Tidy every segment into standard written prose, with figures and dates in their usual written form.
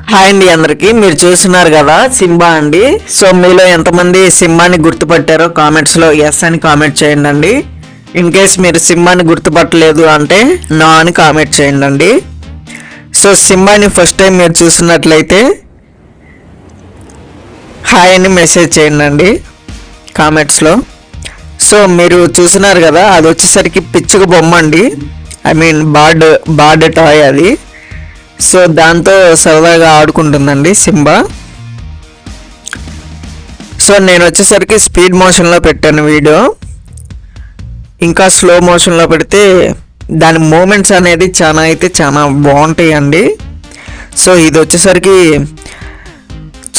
Hi అండి అందరికి. మీరు చూస్తున్నారు కదా సింబా అండి. సో మీలో ఎంతమంది సింబాని గుర్తుపట్టారో కామెంట్స్లో ఎస్ అని కామెంట్ చేయండి అండి. ఇన్ కేస్ మీరు సింబాని గుర్తుపట్టలేదు అంటే నో అని కామెంట్ చేయండి అండి. సో సింబాని ఫస్ట్ టైం మీరు చూస్తున్నట్లయితే హాయ్ అని మెసేజ్ చేయండి అండి కామెంట్స్లో. సో మీరు చూస్తున్నారు కదా, అది వచ్చేసరికి పిచ్చుక బొమ్మ అండి. ఐ మీన్ బర్డ్ టాయ్ అది. సో దాంతో సరదాగా ఆడుకుంటుందండి సింబా. సో నేను వచ్చేసరికి స్పీడ్ మోషన్లో పెట్టాను వీడియో. ఇంకా స్లో మోషన్లో పెడితే దాని మూమెంట్స్ అనేది చాలా బాగుంటాయి అండి. సో ఇది వచ్చేసరికి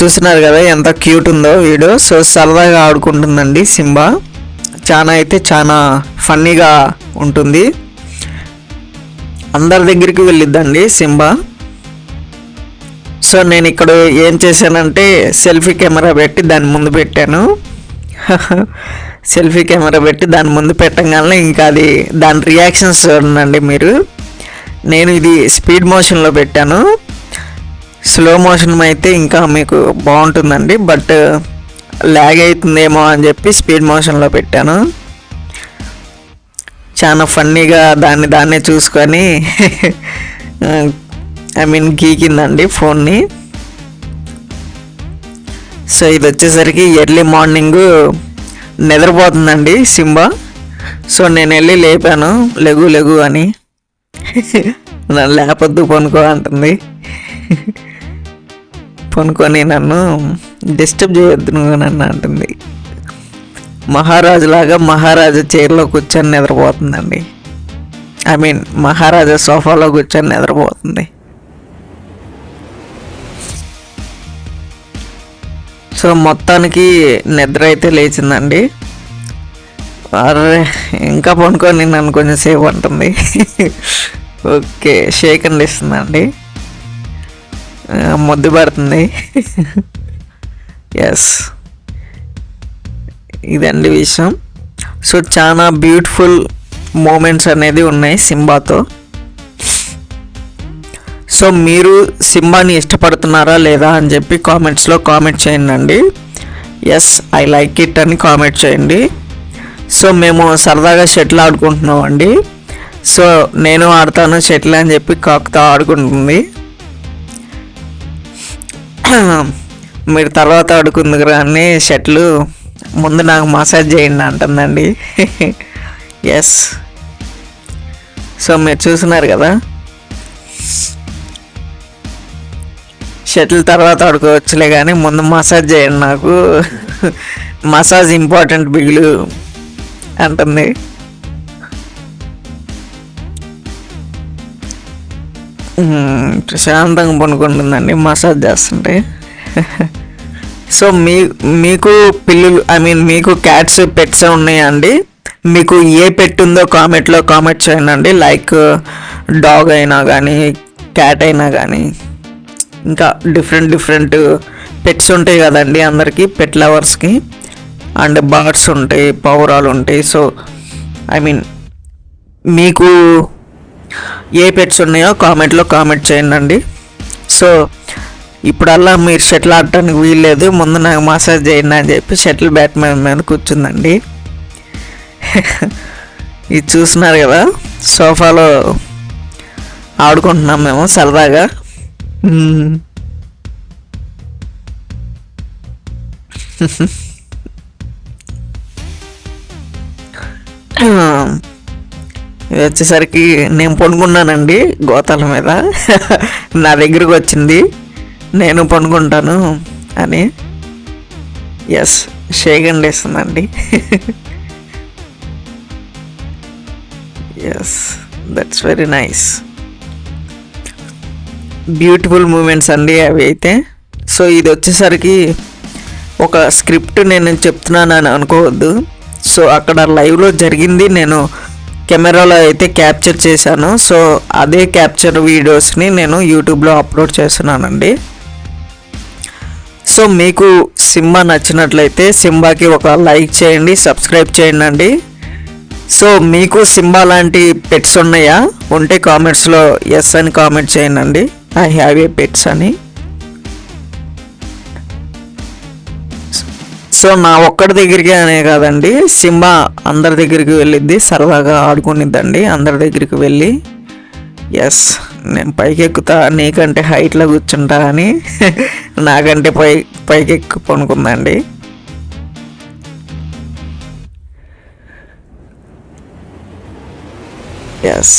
చూస్తున్నారు కదా ఎంత క్యూట్ ఉందో వీడియో. సో సరదాగా ఆడుకుంటుందండి సింబా. చాలా ఫన్నీగా ఉంటుంది. అందరి దగ్గరికి వెళ్ళిద్దండి సింబా. సో నేను ఇక్కడ ఏం చేశానంటే సెల్ఫీ కెమెరా పెట్టి దాని ముందు పెట్టాను. సెల్ఫీ కెమెరా పెట్టి దాని ముందు పెట్టగానే ఇంకా అది దాని రియాక్షన్స్ చూడండి మీరు. నేను ఇది స్పీడ్ మోషన్లో పెట్టాను. స్లో మోషన్ అయితే ఇంకా మీకు బాగుంటుందండి, బట్ ల్యాగ్ అవుతుందేమో అని చెప్పి స్పీడ్ మోషన్లో పెట్టాను. చాలా ఫన్నీగా దాన్నే చూసుకొని ఐ మీన్ గీకిందండి ఫోన్ని. సో ఇది వచ్చేసరికి ఎర్లీ మార్నింగ్ నిద్రపోతుందండి సింబా. సో నేను వెళ్ళి లేపాను, లెగు అని. నన్ను లేపొద్దు, పనుకో అంటుంది. పనుకొని నన్ను డిస్టర్బ్ చేయొద్దు నువ్వు నన్ను అంటుంది. మహారాజా చైర్లో కూర్చొని నిద్రపోతుందండి. ఐ మీన్ మహారాజా సోఫాలో కూర్చొని నిద్రపోతుంది. సో మొత్తానికి నిద్ర అయితే లేచిందండి. అరే ఇంకా పనుకొని నన్ను కొంచెం సేపు అంటుంది. ఓకే, షేక్ అండ్ ఇస్తుందండి, ముద్దు పడుతుంది. ఎస్, ఇదండి విషయం. సో చాలా బ్యూటిఫుల్ మూమెంట్స్ అనేది ఉన్నాయి సింబాతో. సో మీరు సింబాని ఇష్టపడుతున్నారా లేదా అని చెప్పి కామెంట్స్లో కామెంట్ చేయండి అండి. ఎస్, ఐ లైక్ ఇట్ అని కామెంట్ చేయండి. సో మేము సరదాగా షటిల్ ఆడుకుంటున్నాం అండి. సో నేను ఆడతాను షటిల్ అని చెప్పి కాకుతో ఆడుకుంటుంది. మీరు తర్వాత ఆడుకుందుకు కానీ షటిల్ ముందు నాకు మసాజ్ చేయండి అంటుందండి. ఎస్, సో మీరు చూస్తున్నారు కదా, షటిల్ తర్వాత ఆడుకోవచ్చులే కానీ ముందు మసాజ్ చేయండి నాకు, మసాజ్ ఇంపార్టెంట్ బిగులు అంటుంది. ప్రశాంతంగా పనుకుంటుందండి మసాజ్ చేస్తుంటే. సో మీకు పిల్లులు ఐ మీన్ మీకు క్యాట్స్ పెట్స్ ఉన్నాయా అండి? మీకు ఏ పెట్ ఉందో కామెంట్లో కామెంట్ చేయండి. లైక్ డాగ్ అయినా కానీ క్యాట్ అయినా కానీ ఇంకా డిఫరెంట్ పెట్స్ ఉంటాయి కదండి అందరికీ, పెట్ లవర్స్కి. అండ్ బర్డ్స్ ఉంటాయి, పావురాలు ఉంటాయి. సో ఐ మీన్ మీకు ఏ పెట్స్ ఉన్నాయో కామెంట్లో కామెంట్ చేయండి. సో ఇప్పుడల్లా మీరు షటిల్ ఆడటానికి వీల్లేదు, ముందు నాకు మసాజ్ చేయండి అని చెప్పి షటిల్ బ్యాట్ మీద కూర్చుందండి. ఇది చూస్తున్నారు కదా, సోఫాలో ఆడుకుంటున్నాం మేము సరదాగా. ఇది వచ్చేసరికి నేను పడుకున్నానండి గోతాల మీద. నా దగ్గరకు వచ్చింది నేను పడుకుంటాను అని. ఎస్, షేక్ అండ్ ఇస్తుందండి. Yes, that's very nice. Beautiful moments అండి అవి అయితే. సో ఇది వచ్చేసరికి ఒక స్క్రిప్ట్ నేను చెప్తున్నానని అనుకోవద్దు. సో అక్కడ లైవ్లో జరిగింది నేను కెమెరాలో అయితే క్యాప్చర్ చేశాను. సో అదే క్యాప్చర్ వీడియోస్ని నేను యూట్యూబ్లో అప్లోడ్ చేస్తున్నానండి. సో మీకు సింబా నచ్చినట్లయితే సింబాకి ఒక లైక్ చేయండి, సబ్స్క్రైబ్ చేయండి. సో మీకు సింబా లాంటి పెట్స్ ఉన్నాయా? ఉంటే కామెంట్స్లో ఎస్ అని కామెంట్ చేయండి. ఐ హ్యావ్ ఏ పెట్స్ అని. సో నా ఒక్కడి దగ్గరికి అనే కాదండి, సింబా అందరి దగ్గరికి వెళ్ళిద్ది, సరదాగా ఆడుకునిద్దండి అందరి దగ్గరికి వెళ్ళి. ఎస్, నేను పైకి ఎక్కుతా, నీకంటే హైట్లో కూర్చుంటా అని నాకంటే పైకి ఎక్కు పనుకుందండి. ఎస్,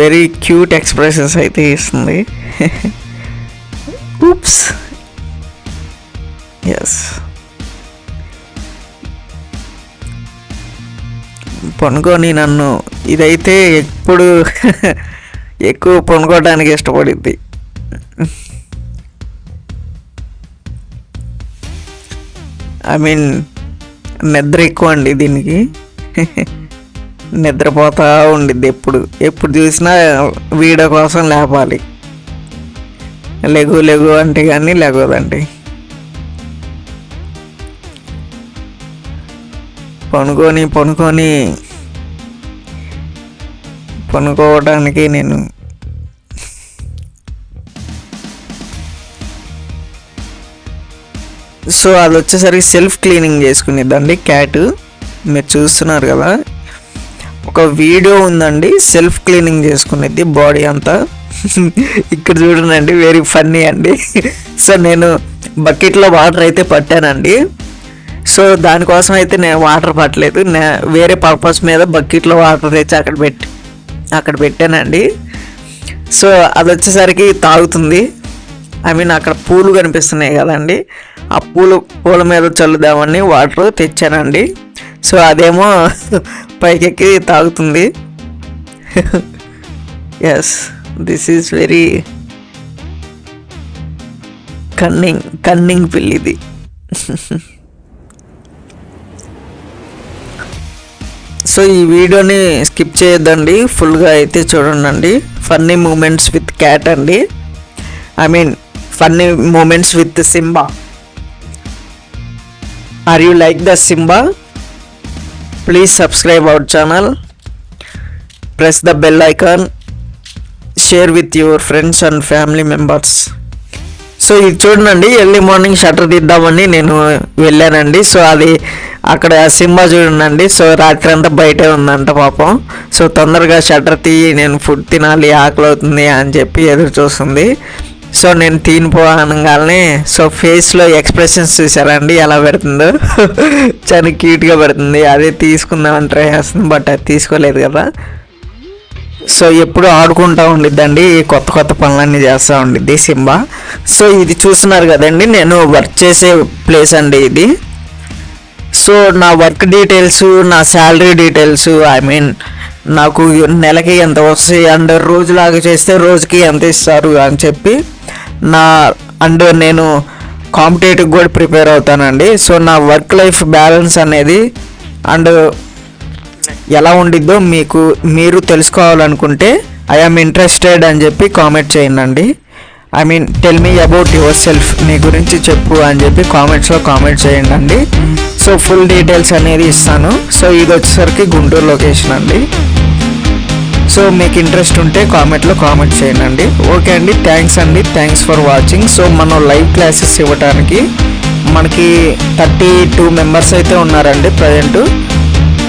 వెరీ క్యూట్ ఎక్స్ప్రెషన్స్ అయితే ఇస్తుంది. ఊప్స్. ఎస్, పనుకొని నన్ను ఇదైతే ఎప్పుడు ఎక్కువ పనుకోవడానికి ఇష్టపడిద్ది. ఐ మీన్ నిద్ర ఎక్కువ అండి దీనికి. నిద్రపోతూ ఉండిద్ది, ఎప్పుడు చూసినా వీడియో కోసం లేపాలి. లెగు అంటే కానీ లేగదండి. పనుకోవడానికి నేను సో అది వచ్చేసరికి సెల్ఫ్ క్లీనింగ్ చేసుకునేదండి క్యాట్. మీరు చూస్తున్నారు కదా, ఒక వీడియో ఉందండి, సెల్ఫ్ క్లీనింగ్ చేసుకునేది బాడీ అంతా. ఇక్కడ చూడండి, వెరీ ఫన్నీ అండి. సో నేను బకెట్లో వాటర్ అయితే పట్టానండి. సో దానికోసం అయితే నేను వాటర్ పట్టలేదు, వేరే పర్పస్ మీద బకెట్లో వాటర్ తెచ్చి అక్కడ పెట్టానండి. సో అది వచ్చేసరికి తాగుతుంది. ఐ మీన్ అక్కడ పూలు కనిపిస్తున్నాయి కదండి, ఆ పూల మీద చల్లుదామని వాటర్ తెచ్చానండి. సో అదేమో పైకెక్కి తాగుతుంది. Yes, this is very cunning పిల్లిది. సో ఈ వీడియోని స్కిప్ చేయొద్దండి, ఫుల్గా అయితే చూడండి. ఫన్నీ మూమెంట్స్ విత్ క్యాట్ అండి, I mean funny moments with Simba. Are you like the Simba? Please subscribe our channel, press the bell icon, share with your friends and family members. So ఇది చూడండి, early morning shutter తీద్దామని నేను వెళ్ళానండి. So అది అక్కడ Simba చూడండి, so రాత్రి అంతా బయటే ఉందంట పాపం. సో తొందరగా షట్టర్ తీయి, నేను ఫుడ్ తినాలి, ఆకలి అవుతుంది అని చెప్పి ఎదురు చూస్తుంది. సో నేను అనగానే సో ఫేస్లో ఎక్స్ప్రెషన్స్ చూసారండి ఎలా పెడుతుందో. చాలా క్యూట్గా పెడుతుంది. అదే తీసుకుందామని ట్రై చేస్తుంది, బట్ అది తీసుకోలేదు కదా. సో ఎప్పుడు ఆడుకుంటూ ఉండిద్దండి, కొత్త పనులన్నీ చేస్తూ ఉండిద్ది సింబా. సో ఇది చూస్తున్నారు కదండి, నేను వర్క్ చేసే ప్లేస్ అండి ఇది. సో నా వర్క్ డీటెయిల్స్, నా శాలరీ డీటెయిల్స్, ఐ మీన్ నాకు నెలకి ఎంత వస్తాయి అండ్ రోజులాగా చేస్తే రోజుకి ఎంత ఇస్తారు అని చెప్పి నేను కాంపిటేటివ్ కూడా ప్రిపేర్ అవుతానండి. సో నా వర్క్ లైఫ్ బ్యాలెన్స్ అనేది అండ్ ఎలా ఉండిద్దో మీరు తెలుసుకోవాలనుకుంటే ఐ ఆమ్ ఇంట్రెస్టెడ్ అని చెప్పి కామెంట్ చేయండి. I mean tell me about your self, నీ గురించి చెప్పు అని చెప్పి కామెంట్స్లో కామెంట్ చేయండి. సో ఫుల్ డీటెయిల్స్ అనేది ఇస్తాను. సో ఇది వచ్చేసరికి గుంటూరు లొకేషన్ అండి. సో మీకు ఇంట్రెస్ట్ ఉంటే కామెంట్లో కామెంట్ చేయండి. ఓకే అండి, థ్యాంక్స్ ఫర్ వాచింగ్. సో మనం లైవ్ క్లాసెస్ ఇవ్వడానికి మనకి 32 మెంబర్స్ అయితే ఉన్నారండి ప్రజెంట్.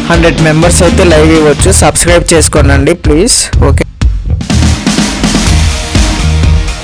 100 మెంబర్స్ అయితే లైవ్ ఇవ్వచ్చు. సబ్స్క్రైబ్ చేసుకోండి ప్లీజ్. ఓకే.